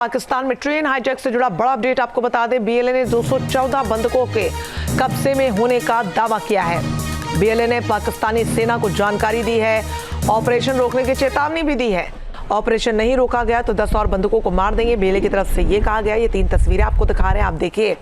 पाकिस्तान में train hijack से जुड़ा बड़ा अपडेट आपको बता दें। बीएलए ने 214 बंधकों के कब्जे में होने का दावा किया है। बीएलए ने पाकिस्तानी सेना को जानकारी दी है, ऑपरेशन रोकने की चेतावनी भी दी है। ऑपरेशन नहीं रोका गया तो 10 और बंधकों को मार देंगे। बीएलए की तरफ से ये कहा गया। ये 3 तस्वीरें आपको दिखा रहे हैं, आप देखिए।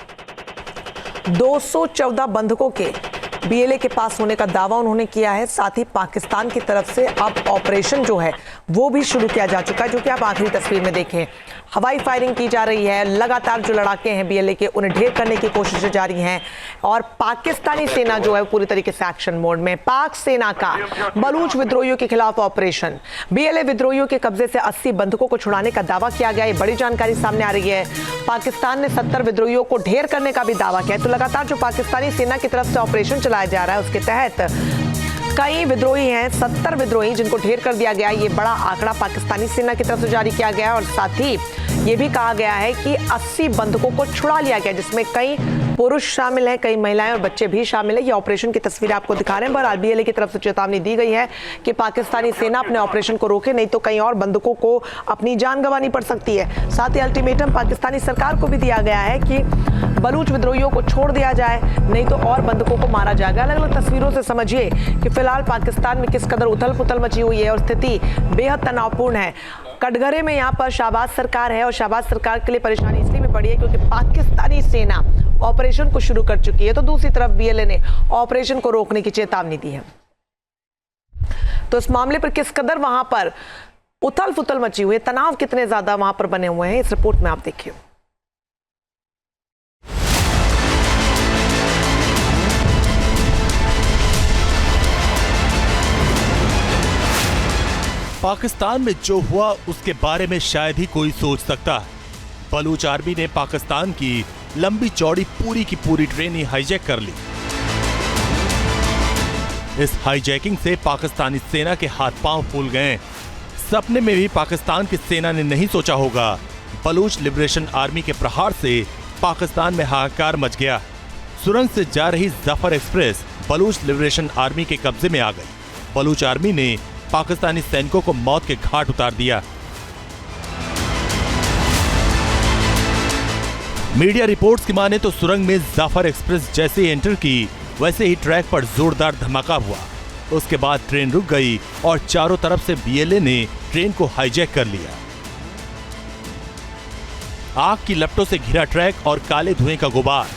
214 बंधकों के बीएलए के पास होने का दावा उन्होंने किया है। साथ ही पाकिस्तान की तरफ से अब ऑपरेशन जो है वो भी शुरू किया जा चुका है, जो कि आप आखिरी तस्वीर में देखें। हवाई फायरिंग की जा रही है, लगातार जो लड़ाके हैं बीएलए के उन्हें ढेर करने की कोशिशें जारी हैं और पाकिस्तानी सेना जो है पूरी तरीके से एक्शन मोड में। पाक सेना का बलूच विद्रोहियों के खिलाफ ऑपरेशन, बीएलए विद्रोहियों के कब्जे से 80 बंधकों को छुड़ाने का दावा किया गया। ये बड़ी जानकारी सामने आ रही है। पाकिस्तान ने 70 विद्रोहियों को ढेर करने का भी दावा किया है। तो लगातार जो पाकिस्तानी सेना की तरफ से ऑपरेशन चलाया जा रहा है उसके तहत कई विद्रोही हैं, 70 विद्रोही जिनको ढेर कर दिया गया। ये बड़ा आंकड़ा पाकिस्तानी सेना की तरफ से जारी किया गया और साथ ही ये भी कहा गया है कि 80 बंधकों को छुड़ा लिया गया, जिसमें कई पुरुष शामिल हैं, कई महिलाएं और बच्चे भी शामिल हैं। ये ऑपरेशन की तस्वीर आपको दिखा रहे हैं। बहरहाल बीएलए की तरफ से चेतावनी दी गई है कि पाकिस्तानी सेना अपने ऑपरेशन को रोके, नहीं तो कई और बंधकों को अपनी जान गंवानी पड़ सकती है। साथ ही अल्टीमेटम पाकिस्तानी सरकार को भी दिया गया है कि बलूच विद्रोहियों को छोड़ दिया जाए, नहीं तो और बंधकों को मारा जाएगा। अलग अलग तस्वीरों से समझिए कि फिलहाल पाकिस्तान में किस कदर उथल पुथल मची हुई है और स्थिति बेहद तनावपूर्ण है। कटघरे में यहाँ पर शहबाज सरकार है और शहबाज सरकार के लिए परेशानी इसलिए भी पड़ी है क्योंकि पाकिस्तानी सेना ऑपरेशन को शुरू कर चुकी है, तो दूसरी तरफ बीएलए ने ऑपरेशन को रोकने की चेतावनी दी है। तो इस मामले पर किस कदर वहां पर उथल पुथल मची हुई है, तनाव कितने ज्यादा वहां पर बने हुए हैं, इस रिपोर्ट में आप देखिए। पाकिस्तान में जो हुआ उसके बारे में शायद ही कोई सोच सकता है। बलूच आर्मी ने पाकिस्तान की लंबी चौड़ी पूरी की पूरी ट्रेन ही हाईजैक कर ली। इस हाईजैकिंग से पाकिस्तानी सेना के हाथ पांव फूल गए। सपने में भी पाकिस्तान की सेना ने नहीं सोचा होगा बलूच लिबरेशन आर्मी के प्रहार से पाकिस्तान में हाहाकार मच गया। सुरंग से जा रही Jaffar express Baloch liberation army के कब्जे में आ गई। बलूच आर्मी ने पाकिस्तानी सैनिकों को मौत के घाट उतार दिया। मीडिया रिपोर्ट्स की माने तो सुरंग में जाफर एक्सप्रेस जैसे ही एंटर की वैसे ही ट्रैक पर जोरदार धमाका हुआ। उसके बाद ट्रेन रुक गई और चारों तरफ से बीएलए ने ट्रेन को हाईजैक कर लिया। आग की लपटों से घिरा ट्रैक और काले धुएं का गुबार।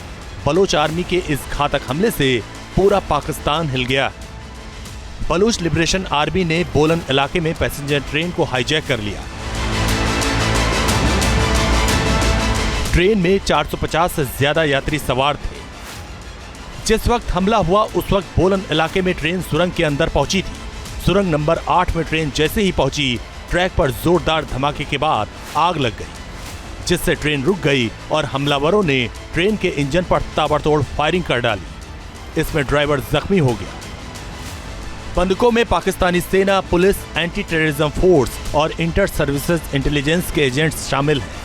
बलूच आर्मी के इस घातक हमले से पूरा पाकिस्तान हिल गया। बलूच लिबरेशन आर्मी ने बोलन इलाके में पैसेंजर ट्रेन को हाईजैक कर लिया। ट्रेन में 450 से ज्यादा यात्री सवार थे। जिस वक्त हमला हुआ उस वक्त बोलन इलाके में ट्रेन सुरंग के अंदर पहुंची थी। सुरंग नंबर 8 में ट्रेन जैसे ही पहुंची, ट्रैक पर जोरदार धमाके के बाद आग लग गई, जिससे ट्रेन रुक गई और हमलावरों ने ट्रेन के इंजन पर ताबड़तोड़ फायरिंग कर डाली। इसमें ड्राइवर जख्मी हो गया। बंधकों में पाकिस्तानी सेना, पुलिस, एंटी टेररिज्म फोर्स और इंटर सर्विसेज इंटेलिजेंस के एजेंट्स शामिल हैं।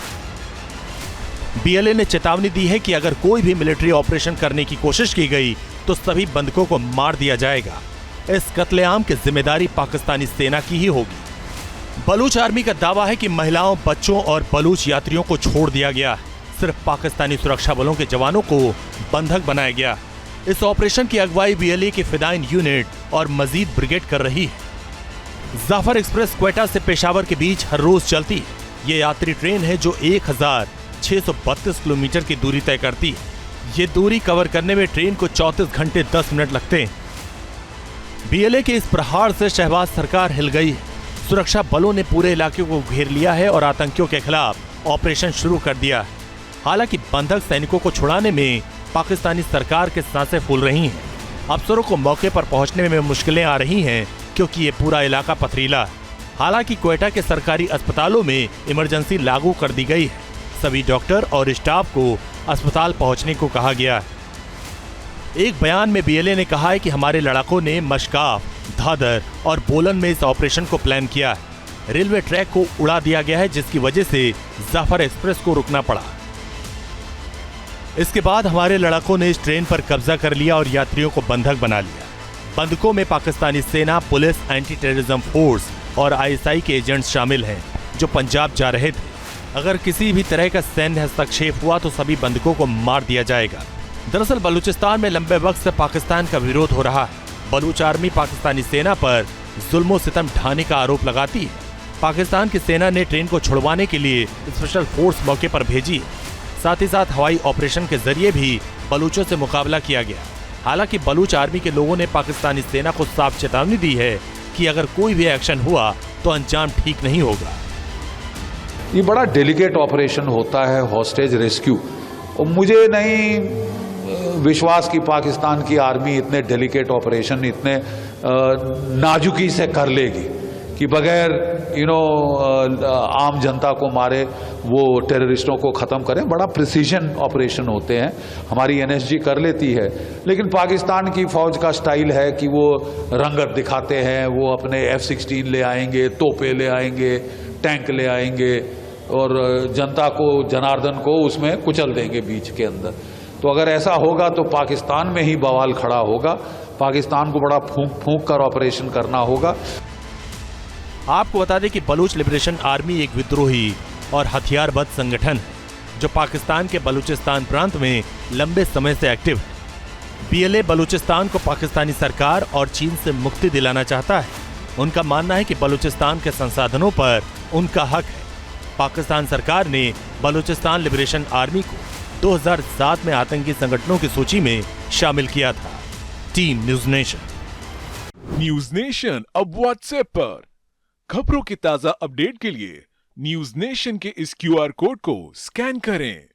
बीएलए ने चेतावनी दी है कि अगर कोई भी मिलिट्री ऑपरेशन करने की कोशिश की गई तो सभी बंधकों को मार दिया जाएगा। इस कत्लेआम की जिम्मेदारी पाकिस्तानी सेना की ही होगी। बलूच आर्मी का दावा है कि महिलाओं, बच्चों और बलूच यात्रियों को छोड़ दिया गया। सिर्फ पाकिस्तानी सुरक्षा बलों के जवानों को बंधक बनाया गया। इस ऑपरेशन की अगुवाई बीएलए की फिदाइन यूनिट और मजीद ब्रिगेड कर रही है। जाफर एक्सप्रेस क्वेटा से पेशावर के बीच हर रोज चलती है। ये यात्री ट्रेन है जो 1632 किलोमीटर की दूरी तय करती है। ये दूरी कवर करने में ट्रेन को 34 घंटे 10 मिनट लगते हैं। बीएलए के इस प्रहार से शहबाज सरकार हिल गई है। सुरक्षा बलों ने पूरे इलाके को घेर लिया है और आतंकियों के खिलाफ ऑपरेशन शुरू कर दिया है। हालांकि बंधक सैनिकों को छुड़ाने में पाकिस्तानी सरकार के सांसें फूल रही हैं। अफसरों को मौके पर पहुंचने में मुश्किलें आ रही हैं क्योंकि ये पूरा इलाका पथरीला है। हालांकि क्वेटा के सरकारी अस्पतालों में इमरजेंसी लागू कर दी गई है। सभी डॉक्टर और स्टाफ को अस्पताल पहुंचने को कहा गया है। एक बयान में बीएलए ने कहा है कि हमारे लड़ाकों ने मशकाफ, धादर और बोलन में इस ऑपरेशन को प्लान किया है। रेलवे ट्रैक को उड़ा दिया गया है, जिसकी वजह से जाफर एक्सप्रेस को रुकना पड़ा। इसके बाद हमारे लड़ाकों ने इस ट्रेन पर कब्जा कर लिया और यात्रियों को बंधक बना लिया। बंधकों में पाकिस्तानी सेना, पुलिस, एंटी टेररिज्म फोर्स और आईएसआई के एजेंट्स शामिल हैं जो पंजाब जा रहे थे। अगर किसी भी तरह का सैन्य हस्तक्षेप हुआ तो सभी बंधकों को मार दिया जाएगा। दरअसल बलूचिस्तान में लंबे वक्त से पाकिस्तान का विरोध हो रहा है। बलूच आर्मी पाकिस्तानी सेना पर जुल्मो सितम ढाने का आरोप लगाती है। पाकिस्तान की सेना ने ट्रेन को छुड़वाने के लिए स्पेशल फोर्स मौके पर भेजी है। साथ ही साथ हवाई ऑपरेशन के जरिए भी बलूचों से मुकाबला किया गया। हालांकि बलूच आर्मी के लोगों ने पाकिस्तानी सेना को साफ चेतावनी दी है कि अगर कोई भी एक्शन हुआ तो अंजाम ठीक नहीं होगा। ये बड़ा डेलिकेट ऑपरेशन होता है हॉस्टेज रेस्क्यू, और मुझे नहीं विश्वास कि पाकिस्तान की आर्मी इतने डेलिकेट ऑपरेशन इतने नाजुकी से कर लेगी कि बगैर आम जनता को मारे वो टेररिस्टों को ख़त्म करें। बड़ा प्रिसीजन ऑपरेशन होते हैं, हमारी एनएसजी कर लेती है, लेकिन पाकिस्तान की फ़ौज का स्टाइल है कि वो रंगत दिखाते हैं। वो अपने F-16 ले आएंगे, तोपे ले आएंगे, टैंक ले आएंगे और जनता को, जनार्दन को उसमें कुचल देंगे बीच के अंदर। तो अगर ऐसा होगा तो पाकिस्तान में ही बवाल खड़ा होगा। पाकिस्तान को बड़ा फूंक फूंक कर ऑपरेशन करना होगा। आपको बता दें कि बलूच लिबरेशन आर्मी एक विद्रोही और हथियारबंद संगठन है जो पाकिस्तान के बलूचिस्तान प्रांत में लंबे समय से एक्टिव है। बीएलए बलूचिस्तान को पाकिस्तानी सरकार और चीन से मुक्ति दिलाना चाहता है। उनका मानना है कि बलूचिस्तान के संसाधनों पर उनका हक है। पाकिस्तान सरकार ने बलूचिस्तान लिबरेशन आर्मी को 2007 में आतंकी संगठनों की सूची में शामिल किया था। Team news nation. News nation अब व्हाट्सएप पर खबरों के ताजा अपडेट के लिए न्यूज़ नेशन के इस QR कोड को स्कैन करें।